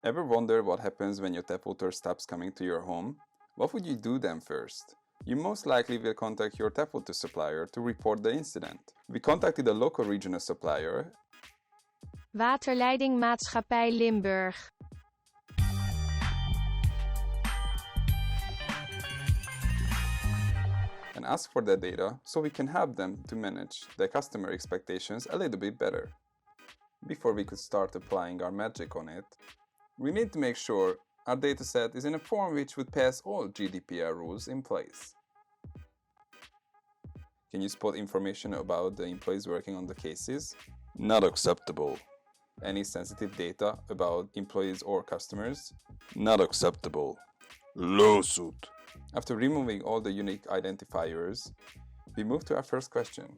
Ever wonder what happens when your tap water stops coming to your home? What would you do then first? You most likely will contact your tap water supplier to report the incident. We contacted a local regional supplier Waterleidingmaatschappij Limburg. and asked for their data so we can help them to manage their customer expectations a little bit better. Before we could start applying our magic on it, we need to make sure our dataset is in a form which would pass all GDPR rules in place. Can you spot information about the employees working on the cases? Not acceptable. Any sensitive data about employees or customers? Not acceptable. Lawsuit. After removing all the unique identifiers, we move to our first question.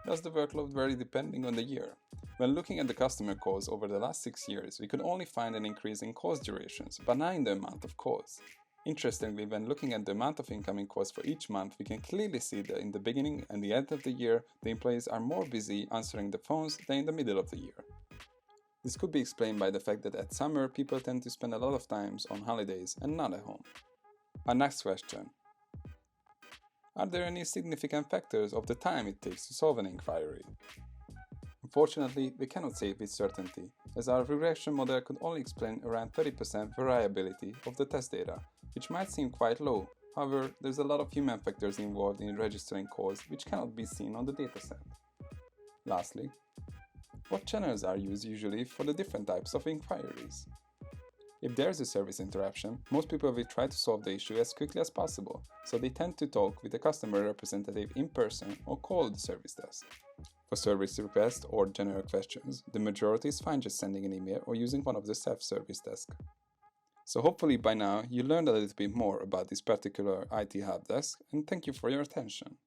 Does the workload vary depending on the year? When looking at the customer calls over the last 6 years, we could only find an increase in calls durations, but not in the amount of calls. Interestingly, when looking at the amount of incoming calls for each month, we can clearly see that in the beginning and the end of the year, the employees are more busy answering the phones than in the middle of the year. This could be explained by the fact that at summer, people tend to spend a lot of time on holidays and not at home. Our next question. Are there any significant factors of the time it takes to solve an inquiry? Unfortunately, we cannot say with certainty, as our regression model could only explain around 30% variability of the test data, which might seem quite low. However, there's a lot of human factors involved in registering calls which cannot be seen on the dataset. Lastly, what channels are used usually for the different types of inquiries? If there is a service interruption, most people will try to solve the issue as quickly as possible, so they tend to talk with the customer representative in person or call the service desk. For service requests or general questions, the majority is fine just sending an email or using one of the self-service desks. So hopefully by now you learned a little bit more about this particular IT help desk, and thank you for your attention.